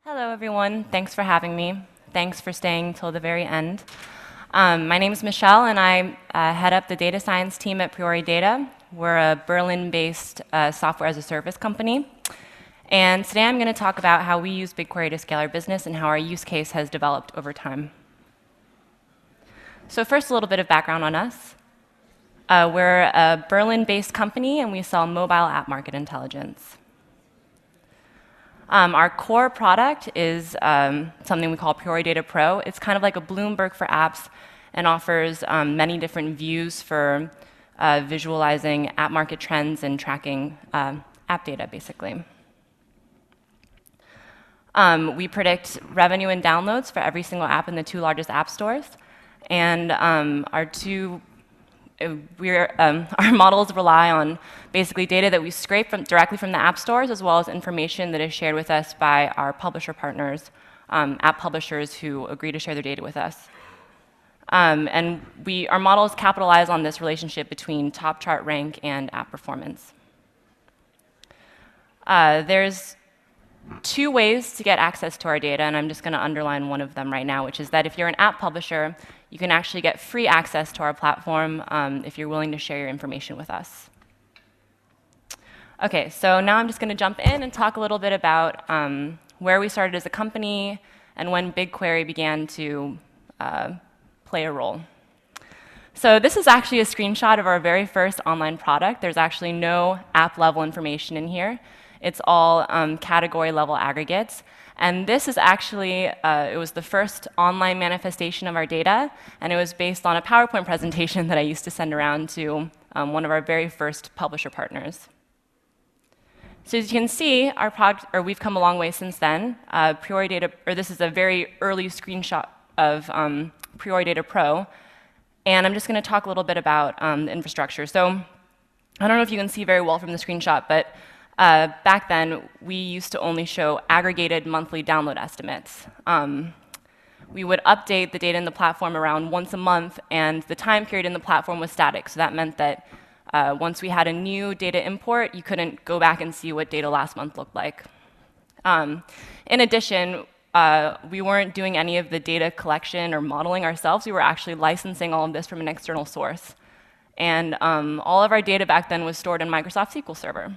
Hello, everyone. Thanks for having me. Thanks for staying till the very end. My name is Michelle, and I head up the data science team at Priori Data. We're a Berlin-based software as a service company. And today I'm going to talk about how we use BigQuery to scale our business and how our use case has developed over time. So first, a little bit of background on us. We're a Berlin-based company, and we sell mobile app market intelligence. Our core product is something we call Priori Data Pro. It's kind of like a Bloomberg for apps and offers many different views for visualizing app market trends and tracking app data, basically. We predict revenue and downloads for every single app in the 2 largest app stores. And our models rely on basically data that we scrape directly from the app stores, as well as information that is shared with us by our publisher partners, app publishers who agree to share their data with us. And our models capitalize on this relationship between top chart rank and app performance. There's 2 ways to get access to our data, and I'm just going to underline one of them right now, which is that if you're an app publisher, you can actually get free access to our platform if you're willing to share your information with us. OK, so now I'm just going to jump in and talk a little bit about where we started as a company and when BigQuery began to play a role. So this is actually a screenshot of our very first online product. There's actually no app-level information in here. It's all category-level aggregates. And this is actually, it was the first online manifestation of our data, and it was based on a PowerPoint presentation that I used to send around to one of our very first publisher partners. So as you can see, we've come a long way since then. Priori Data, this is a very early screenshot of Priori Data Pro. And I'm just going to talk a little bit about the infrastructure. So I don't know if you can see very well from the screenshot, but back then, we used to only show aggregated monthly download estimates. We would update the data in the platform around once a month, and the time period in the platform was static. So that meant that once we had a new data import, you couldn't go back and see what data last month looked like. In addition, we weren't doing any of the data collection or modeling ourselves. We were actually licensing all of this from an external source. And all of our data back then was stored in Microsoft SQL Server.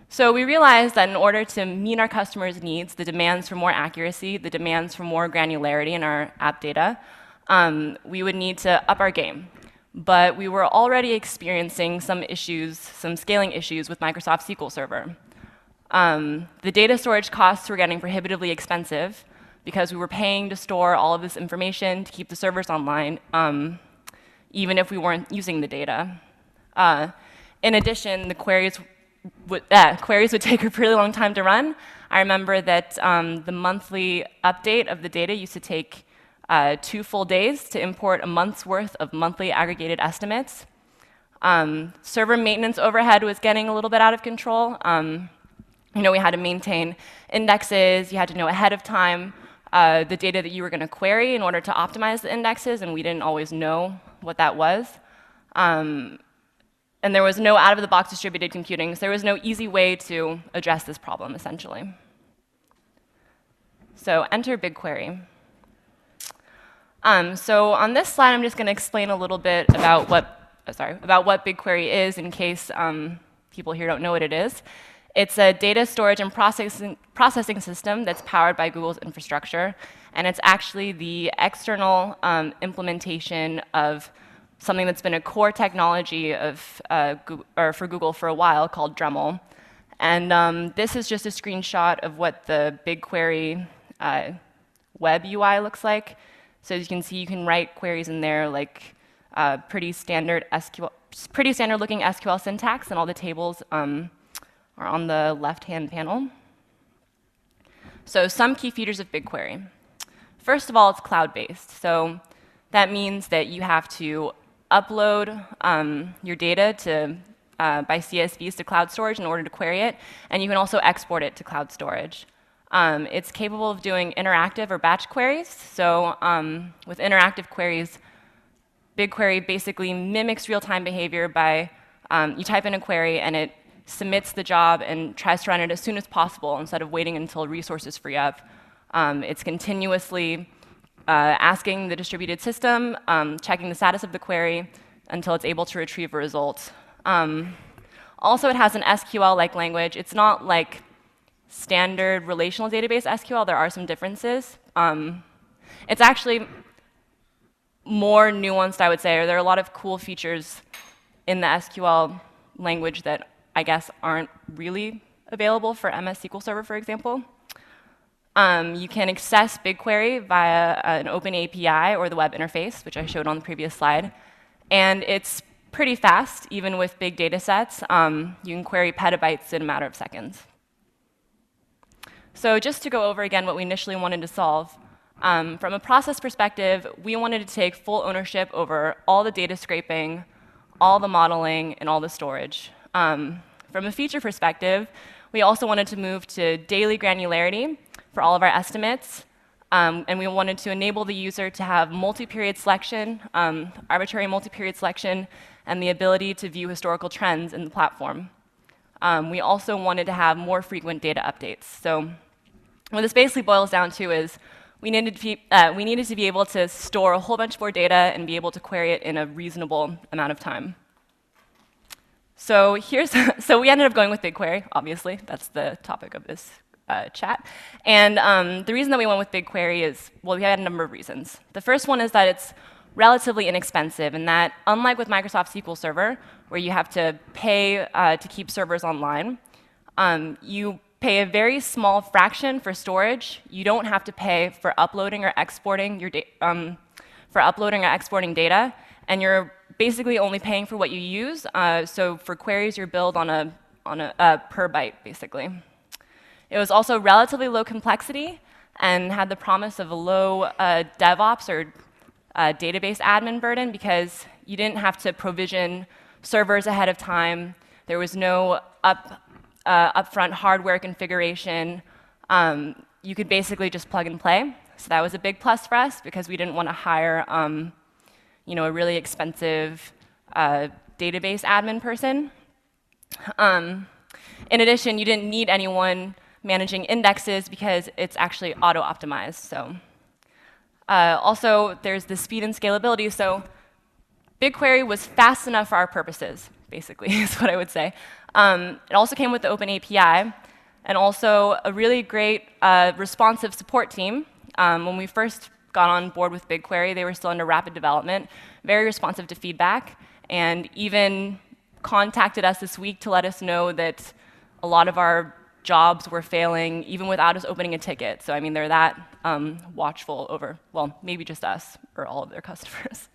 So we realized that in order to meet our customers' needs, the demands for more accuracy, the demands for more granularity in our app data, we would need to up our game. But we were already experiencing some issues, some scaling issues with Microsoft SQL Server. The data storage costs were getting prohibitively expensive because we were paying to store all of this information to keep the servers online, even if we weren't using the data. In addition, the queries would take a really long time to run. I remember that the monthly update of the data used to take 2 full days to import a month's worth of monthly aggregated estimates. Server maintenance overhead was getting a little bit out of control. We had to maintain indexes. You had to know ahead of time the data that you were going to query in order to optimize the indexes, and we didn't always know what that was. And there was no out-of-the-box distributed computing, so there was no easy way to address this problem, essentially. So enter BigQuery. So on this slide, I'm just going to explain a little bit about what BigQuery is, in case people here don't know what it is. It's a data storage and processing system that's powered by Google's infrastructure, and it's actually the external implementation of something that's been a core technology for Google for a while called Dremel. And this is just a screenshot of what the BigQuery web UI looks like. So as you can see, you can write queries in there like pretty standard looking SQL syntax, and all the tables are on the left-hand panel. So some key features of BigQuery. First of all, it's cloud-based. So that means that you have to upload your data by CSVs to cloud storage in order to query it, and you can also export it to cloud storage. It's capable of doing interactive or batch queries. So with interactive queries, BigQuery basically mimics real-time behavior by you type in a query, and it submits the job and tries to run it as soon as possible instead of waiting until resources free up. It's continuously asking the distributed system, checking the status of the query until it's able to retrieve a result. Also, it has an SQL-like language. It's not like standard relational database SQL. There are some differences. It's actually more nuanced, I would say, or there are a lot of cool features in the SQL language that I guess aren't really available for MS SQL Server, for example. You can access BigQuery via an open API or the web interface, which I showed on the previous slide. And it's pretty fast, even with big data sets. You can query petabytes in a matter of seconds. So just to go over again what we initially wanted to solve, from a process perspective, we wanted to take full ownership over all the data scraping, all the modeling, and all the storage. From a feature perspective, we also wanted to move to daily granularity for all of our estimates, and we wanted to enable the user to have multi-period selection, arbitrary multi-period selection, and the ability to view historical trends in the platform. We also wanted to have more frequent data updates. So what this basically boils down to is we needed to be able to store a whole bunch more data and be able to query it in a reasonable amount of time. So so we ended up going with BigQuery, obviously. That's the topic of this chat. And the reason that we went with BigQuery is, well, we had a number of reasons. The first one is that it's relatively inexpensive, and that unlike with Microsoft SQL Server, where you have to pay to keep servers online, you pay a very small fraction for storage. You don't have to pay for uploading or exporting data, and you're basically only paying for what you use. So for queries, you're billed on a per byte, basically. It was also relatively low complexity and had the promise of a low DevOps or database admin burden because you didn't have to provision servers ahead of time. There was no upfront hardware configuration. You could basically just plug and play. So that was a big plus for us because we didn't want to hire a really expensive database admin person. In addition, you didn't need anyone managing indexes because it's actually auto-optimized. So also, there's the speed and scalability. So BigQuery was fast enough for our purposes, basically, is what I would say. It also came with the open API and also a really great responsive support team. When we first got on board with BigQuery, they were still under rapid development, very responsive to feedback, and even contacted us this week to let us know that a lot of our jobs were failing even without us opening a ticket. So I mean, they're that watchful over, well, maybe just us or all of their customers.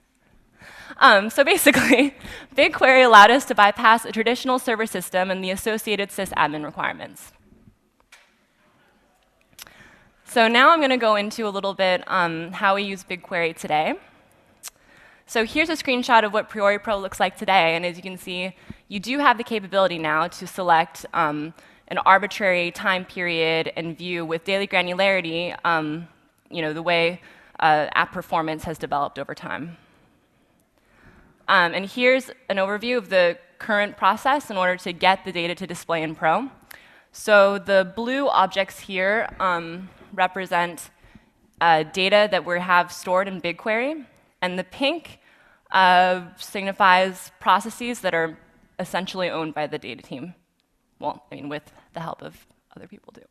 So basically, BigQuery allowed us to bypass a traditional server system and the associated sysadmin requirements. So now I'm going to go into a little bit how we use BigQuery today. So here's a screenshot of what Priori Pro looks like today. And as you can see, you do have the capability now to select an arbitrary time period and view with daily granularity the way app performance has developed over time. And here's an overview of the current process in order to get the data to display in Pro. So the blue objects here represent data that we have stored in BigQuery, and the pink signifies processes that are essentially owned by the data team. Well, I mean, with the help of other people too.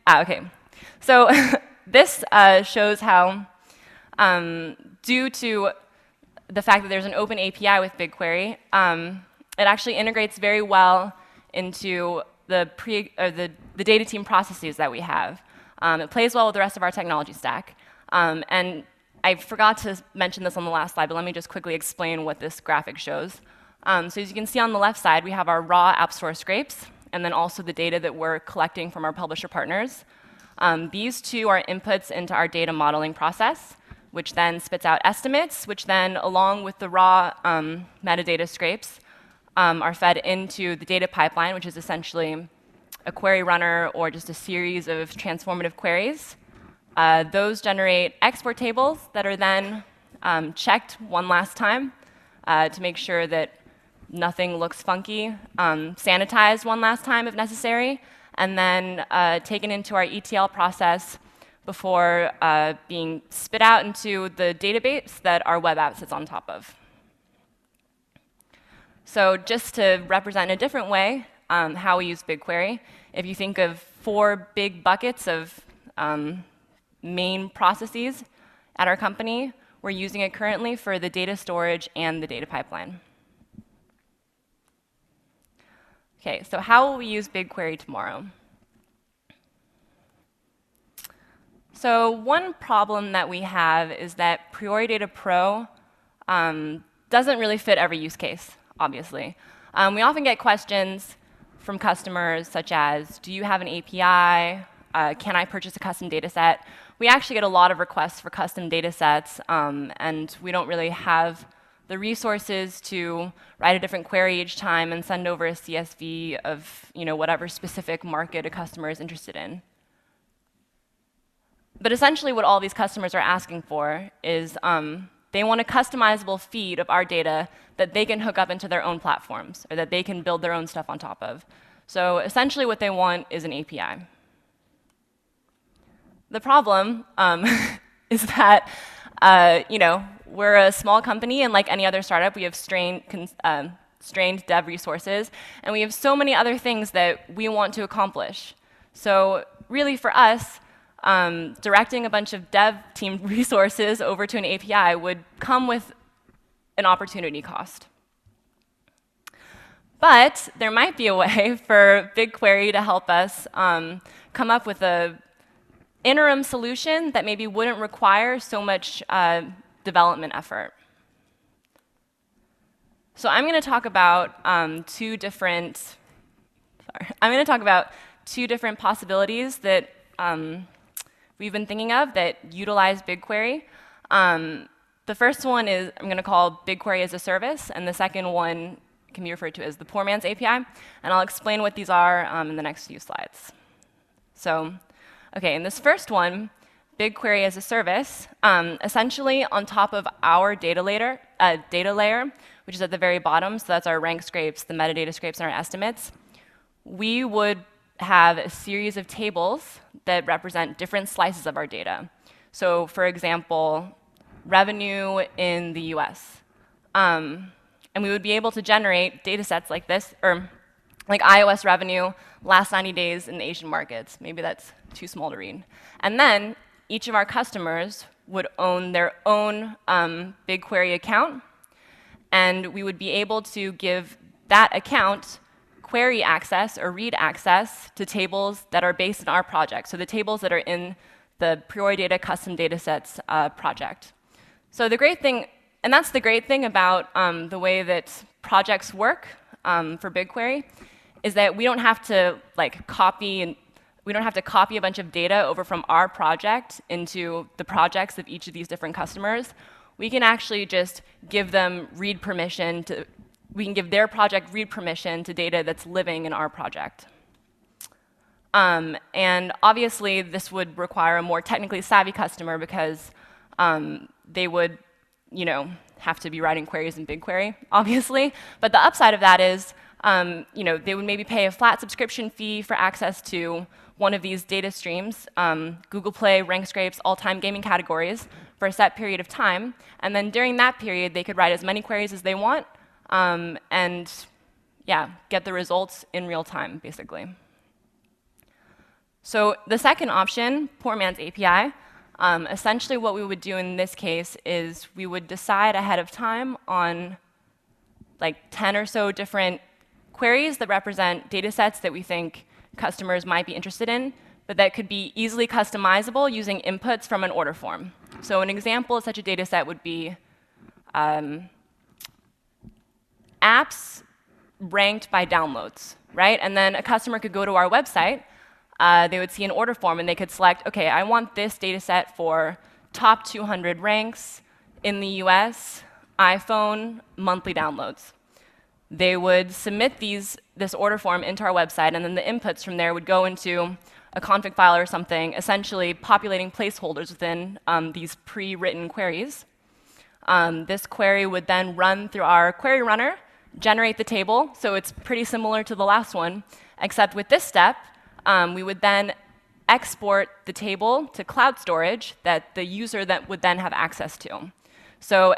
Okay. So this shows how, due to the fact that there's an open API with BigQuery, it actually integrates very well into the data team processes that we have. It plays well with the rest of our technology stack. And I forgot to mention this on the last slide, but let me just quickly explain what this graphic shows. So as you can see on the left side, we have our raw App Store scrapes, and then also the data that we're collecting from our publisher partners. These two are inputs into our data modeling process, which then spits out estimates, which then, along with the raw metadata scrapes, are fed into the data pipeline, which is essentially a query runner or just a series of transformative queries. Those generate export tables that are then checked one last time to make sure that nothing looks funky, sanitized one last time if necessary, and then taken into our ETL process before being spit out into the database that our web app sits on top of. So just to represent in a different way how we use BigQuery, if you think of 4 big buckets of main processes at our company, we're using it currently for the data storage and the data pipeline. OK, so how will we use BigQuery tomorrow? So one problem that we have is that Priori Data Pro doesn't really fit every use case, obviously. We often get questions from customers such as, do you have an API? Can I purchase a custom data set? We actually get a lot of requests for custom data sets, and we don't really have the resources to write a different query each time and send over a CSV of whatever specific market a customer is interested in. But essentially what all these customers are asking for is they want a customizable feed of our data that they can hook up into their own platforms, or that they can build their own stuff on top of. So essentially what they want is an API. The problem is that we're a small company, and like any other startup, we have strained dev resources, and we have so many other things that we want to accomplish. So really for us, directing a bunch of dev team resources over to an API would come with an opportunity cost. But there might be a way for BigQuery to help us come up with an interim solution that maybe wouldn't require so much development effort. So I'm going to talk about two different possibilities that we've been thinking of that utilize BigQuery. The first one is I'm going to call BigQuery as a service, and the second one can be referred to as the poor man's API. And I'll explain what these are in the next few slides. So, OK, in this first one, BigQuery as a service, essentially on top of our data layer, which is at the very bottom, so that's our rank scrapes, the metadata scrapes, and our estimates, we would have a series of tables that represent different slices of our data. So for example, revenue in the US. And we would be able to generate data sets like this, or like iOS revenue, last 90 days in the Asian markets. Maybe that's too small to read. And then each of our customers would own their own BigQuery account, and we would be able to give that account query access or read access to tables that are based in our project, so the tables that are in the Priori Data custom datasets project. So the great thing, and that's the great thing about the way that projects work for BigQuery, is that we don't have to copy a bunch of data over from our project into the projects of each of these different customers. We can actually just give them read permission to. We can give their project read permission to data that's living in our project. And obviously, this would require a more technically savvy customer because they would have to be writing queries in BigQuery, obviously. But the upside of that is they would maybe pay a flat subscription fee for access to one of these data streams, Google Play, rank scrapes, all-time gaming categories, for a set period of time. And then during that period, they could write as many queries as they want, and get the results in real time, basically. So the second option, poor man's API, essentially what we would do in this case is we would decide ahead of time on 10 or so different queries that represent data sets that we think customers might be interested in, but that could be easily customizable using inputs from an order form. So an example of such a data set would be apps ranked by downloads, right? And then a customer could go to our website, they would see an order form, and they could select, OK, I want this data set for top 200 ranks in the US, iPhone, monthly downloads. They would submit this order form into our website, and then the inputs from there would go into a config file or something, essentially populating placeholders within these pre-written queries. This query would then run through our query runner generate the table. So it's pretty similar to the last one, except with this step, we would then export the table to cloud storage that the user would then have access to. So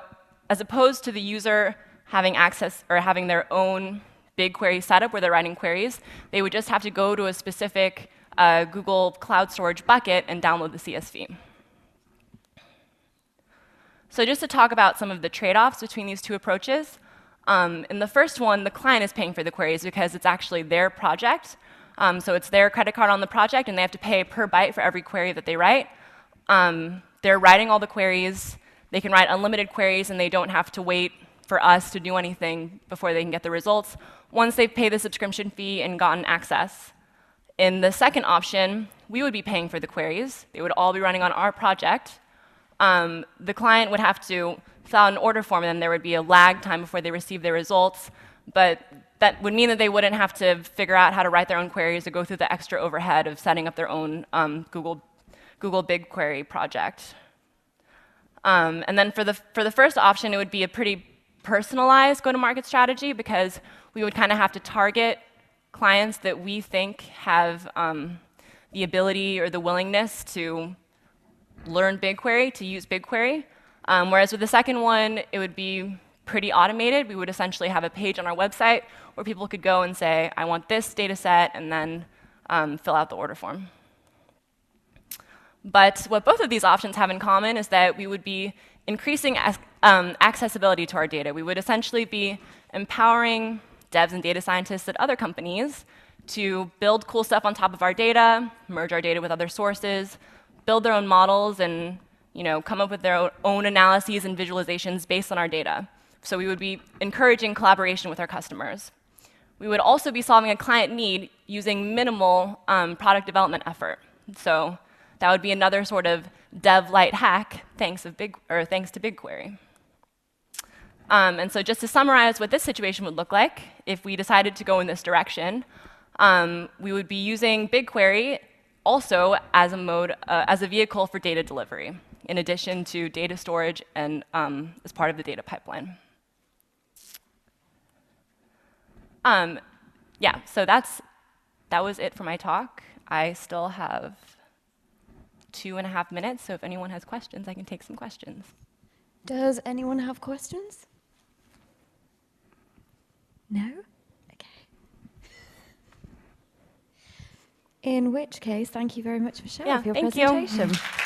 as opposed to the user having access or having their own BigQuery setup where they're writing queries, they would just have to go to a specific Google Cloud Storage bucket and download the CSV. So just to talk about some of the trade-offs between these two approaches, in the first one, the client is paying for the queries because it's actually their project. So it's their credit card on the project, and they have to pay per byte for every query that they write. They're writing all the queries. They can write unlimited queries, and they don't have to wait for us to do anything before they can get the results once they've paid the subscription fee and gotten access. In the second option, we would be paying for the queries. They would all be running on our project. The client would have to fill out an order form, and then there would be a lag time before they receive their results. But that would mean that they wouldn't have to figure out how to write their own queries or go through the extra overhead of setting up their own Google BigQuery project. And then for the first option, it would be a pretty personalized go-to-market strategy because we would kind of have to target clients that we think have the ability or the willingness to learn BigQuery, to use BigQuery. Whereas with the second one, it would be pretty automated. We would essentially have a page on our website where people could go and say, I want this data set, and then fill out the order form. But what both of these options have in common is that we would be increasing accessibility to our data. We would essentially be empowering devs and data scientists at other companies to build cool stuff on top of our data, merge our data with other sources, build their own models, and come up with their own analyses and visualizations based on our data. So we would be encouraging collaboration with our customers. We would also be solving a client need using minimal product development effort. So that would be another sort of dev light hack thanks to BigQuery. And so just to summarize what this situation would look like if we decided to go in this direction, we would be using BigQuery also as a vehicle for data delivery, in addition to data storage and as part of the data pipeline. Yeah, so that was it for my talk. I still have 2.5 minutes, so if anyone has questions, I can take some questions. Does anyone have questions? No? Okay. In which case, thank you very much for sharing your presentation. Thank you.